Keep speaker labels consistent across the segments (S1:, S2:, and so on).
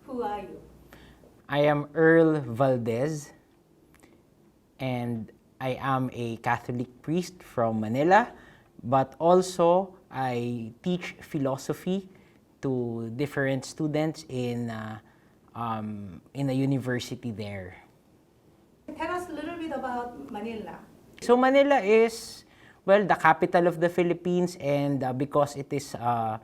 S1: Who are you?
S2: I am Earl Valdez, and I am a Catholic priest from Manila, but also I teach philosophy to different students in a university there.
S1: Tell us a little bit about Manila.
S2: So Manila is, well, the capital of the Philippines, and because it is a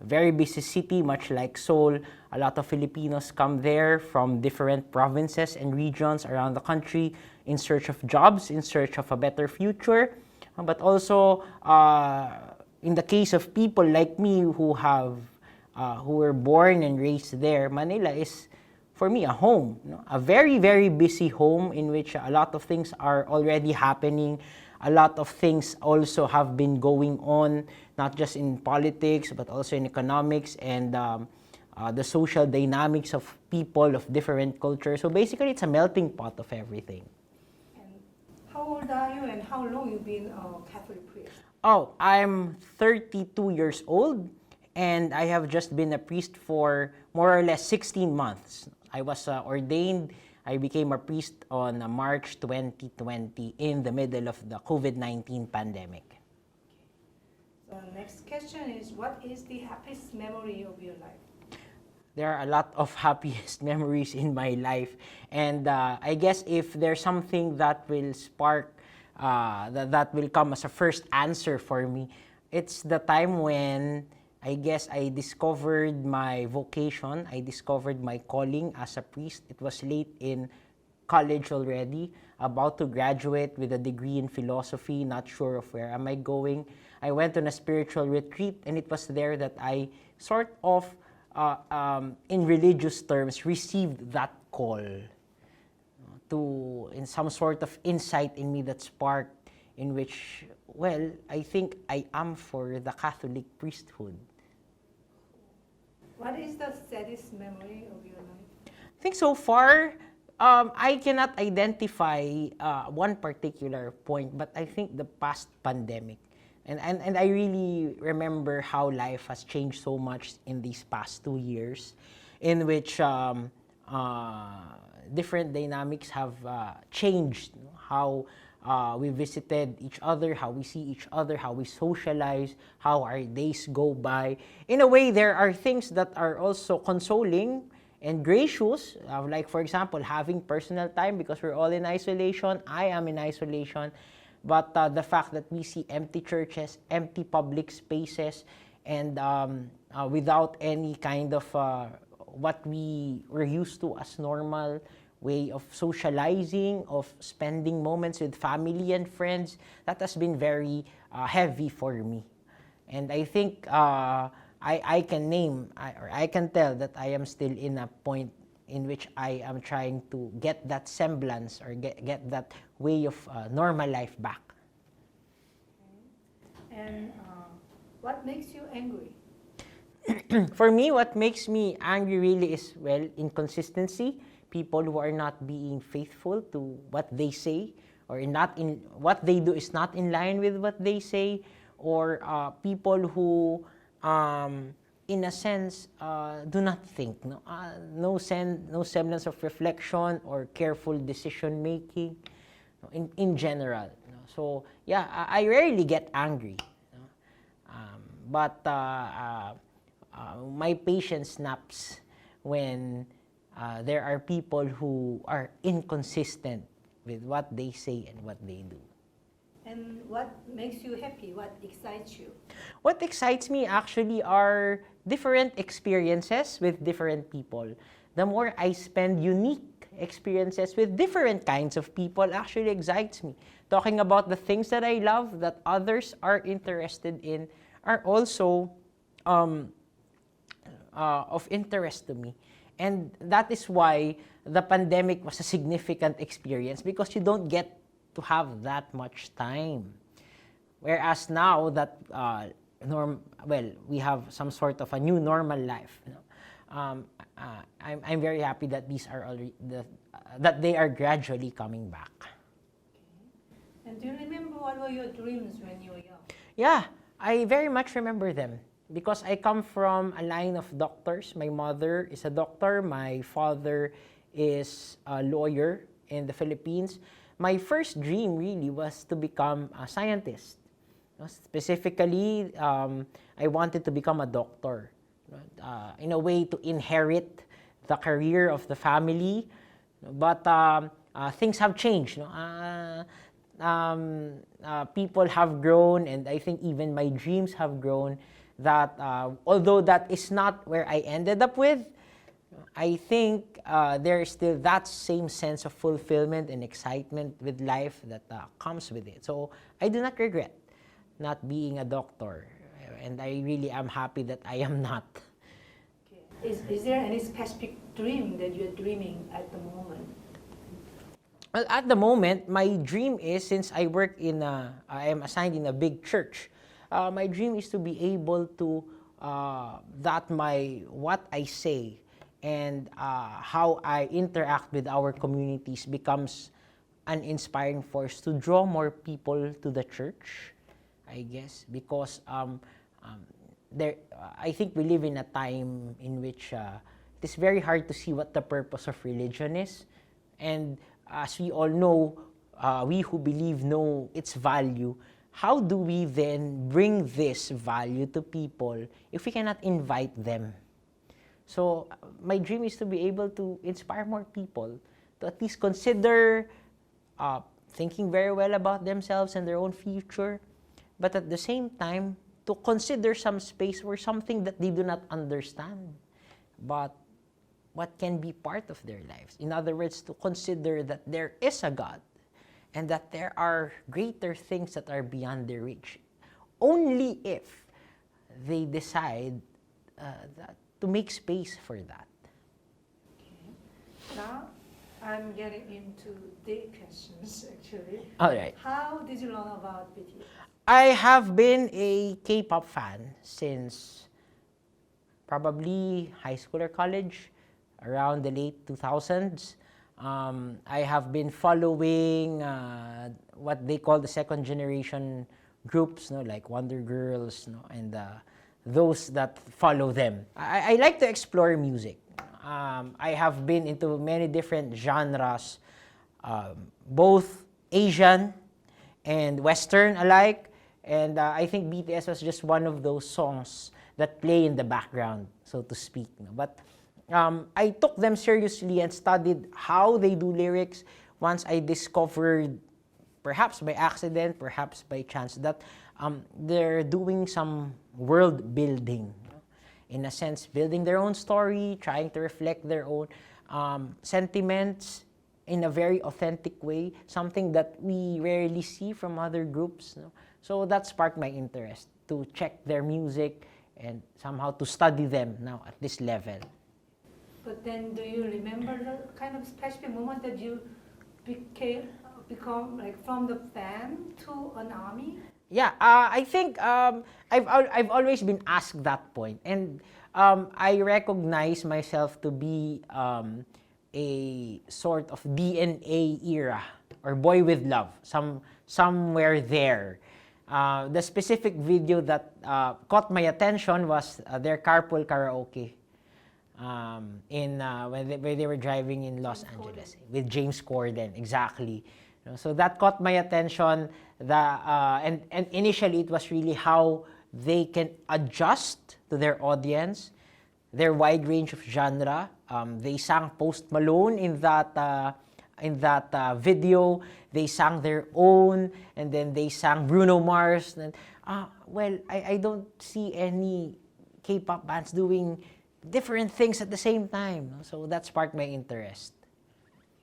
S2: very busy city, much like Seoul, a lot of Filipinos come there from different provinces and regions around the country in search of jobs, in search of a better future. But also, in the case of people like me who were born and raised there, Manila is, for me, a home, a very, very busy home in which a lot of things are already happening. A lot of things also have been going on, not just in politics, but also in economics and the social dynamics of people of different cultures. So basically, it's a melting pot of everything.
S1: And how old are you and how long you been a Catholic priest?
S2: Oh, I'm 32 years old, and I have just been a priest for more or less 16 months. I was ordained. I became a priest on March 2020 in the middle of the COVID-19 pandemic.
S1: So next question is, what is the happiest memory of your life?
S2: There are a lot of happiest memories in my life, and I guess if there's something that will spark, that will come as a first answer for me, it's the time when I guess I discovered my vocation. I discovered my calling as a priest. It was late in college already, about to graduate with a degree in philosophy, not sure of where am I going. I went on a spiritual retreat, and it was there that I sort of, in religious terms, received that call to, in some sort of insight in me that sparked, in which, well, I think I am for the Catholic priesthood.
S1: What is the saddest memory of your life?
S2: I think so far, I cannot identify one particular point, but I think the past pandemic. And I really remember how life has changed so much in these past 2 years, in which different dynamics have changed. How we visited each other, how we see each other, how we socialize, how our days go by. In a way, there are things that are also consoling and gracious, like, for example, having personal time because we're all in isolation. I am in isolation. But the fact that we see empty churches, empty public spaces, and without any kind of what we were used to as normal way of socializing, of spending moments with family and friends, that has been very heavy for me. And I think I can name, or I can tell that I am still in a point in which I am trying to get that semblance or get that way of normal life back.
S1: And what makes you angry?
S2: For me, what makes me angry really is, well, inconsistency. People who are not being faithful to what they say, or not in what they do is not in line with what they say, or people who, in a sense, do not think. No semblance of reflection or careful decision making, in general. So yeah, I rarely get angry, but my patience snaps when there are people who are inconsistent with what they say and what they do.
S1: And what makes you happy? What excites you?
S2: What excites me actually are different experiences with different people. The more I spend unique experiences with different kinds of people actually excites me. Talking about the things that I love, that others are interested in, are also of interest to me. And that is why the pandemic was a significant experience, because you don't get to have that much time. Whereas now that we have some sort of a new normal life. I'm very happy that these are already that they are gradually coming back.
S1: And do you remember what were your dreams when you were young?
S2: Yeah, I very much remember them. because I come from a line of doctors. My mother is a doctor. My father is a lawyer in the Philippines. My first dream really was to become a scientist. Specifically, I wanted to become a doctor. In a way to inherit the career of the family. But things have changed. People have grown, and I think even my dreams have grown, that although that is not where I ended up with, I think there is still that same sense of fulfillment and excitement with life that comes with it. So I do not regret not being a doctor, and I really am happy that I am not.
S1: Is there any specific dream that you're dreaming at the moment?
S2: Well, at the moment, my dream is, since I work I am assigned in a big church, my dream is to be able to, what I say and how I interact with our communities becomes an inspiring force to draw more people to the church, I guess, because I think we live in a time in which it is very hard to see what the purpose of religion is. And as we all know, we who believe know its value. How do we then bring this value to people if we cannot invite them? So my dream is to be able to inspire more people to at least consider thinking very well about themselves and their own future, but at the same time, to consider some space for something that they do not understand, but what can be part of their lives. In other words, to consider that there is a God and that there are greater things that are beyond their reach, only if they decide to make space for that.
S1: Okay. Now, I'm getting into deep questions, actually.
S2: All right.
S1: How did you learn about BTS?
S2: I have been a K-pop fan since probably high school or college, around the late 2000s. I have been following what they call the second generation groups, like Wonder Girls, and those that follow them. I like to explore music. I have been into many different genres, both Asian and Western alike. And I think BTS was just one of those songs that play in the background, so to speak. But I took them seriously and studied how they do lyrics once I discovered, perhaps by accident, perhaps by chance, that they're doing some world building. In a sense, building their own story, trying to reflect their own sentiments in a very authentic way, something that we rarely see from other groups. So that sparked my interest to check their music and somehow to study them now at this level.
S1: But then, do you remember the kind of specific moment that you become like from the fan to an army?
S2: Yeah, I think I've always been asked that point, and I recognize myself to be a sort of DNA era or boy with love, somewhere there. The specific video that caught my attention was their carpool karaoke when they were driving in Los Angeles with James Corden, exactly. So that caught my attention. And initially it was really how they can adjust to their audience, their wide range of genre. They sang Post Malone in that video. They sang their own, and then they sang Bruno Mars. And, I don't see any K-pop bands doing different things at the same time. So that sparked my interest.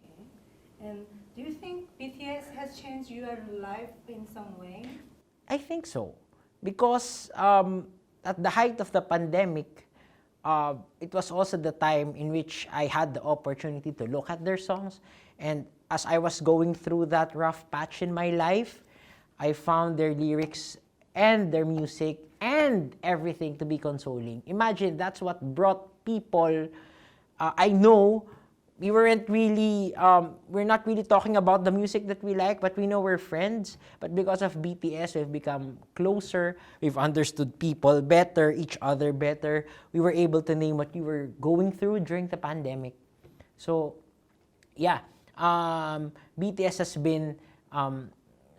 S1: Okay. And do you think BTS has changed your life in some way?
S2: I think so. Because at the height of the pandemic, it was also the time in which I had the opportunity to look at their songs. And as I was going through that rough patch in my life, I found their lyrics and their music and everything to be consoling. Imagine, that's what brought people I know we weren't really, we're not really talking about the music that we like, but we know we're friends. But because of BTS, we've become closer. We've understood people better, each other better. We were able to name what we were going through during the pandemic. So, yeah, BTS has been,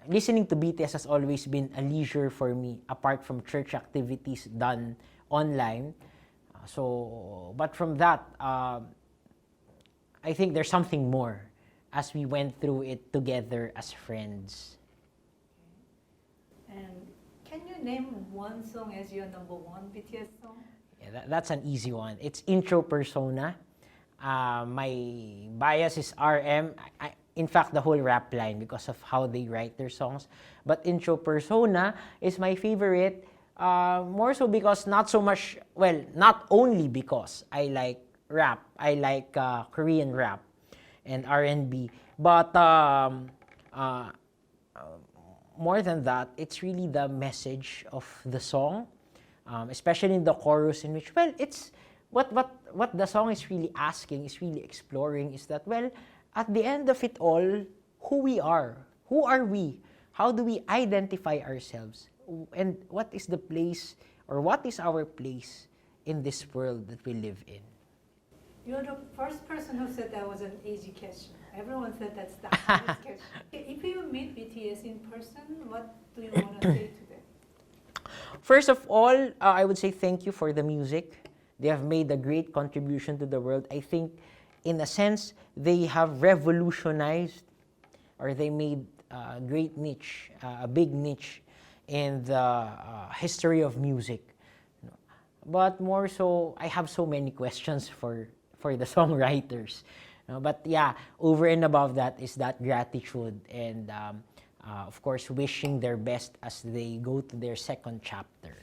S2: listening to BTS has always been a leisure for me, apart from church activities done online. But from that, I think there's something more as we went through it together as friends.
S1: And can you name one song as your number one BTS song?
S2: Yeah, that's an easy one. It's Intro Persona. My bias is RM. In fact, the whole rap line because of how they write their songs. But Intro Persona is my favorite. More so because not only because I like rap. I like Korean rap and R&B. But more than that, it's really the message of the song, especially in the chorus, in which, it's what the song is really asking, is really exploring, is that, at the end of it all, who are we? How do we identify ourselves? And what is the place, or what is our place in this world that we live in?
S1: You're the first person who said that was an easy question. Everyone said that's the hardest question. If you meet BTS in person, what do you want to say to them?
S2: First of all, I would say thank you for the music. They have made a great contribution to the world. I think, in a sense, they have revolutionized, or they made a great niche, a big niche in the history of music. But more so, I have so many questions for the songwriters. But yeah, over and above that is that gratitude and, of course, wishing their best as they go to their second chapter.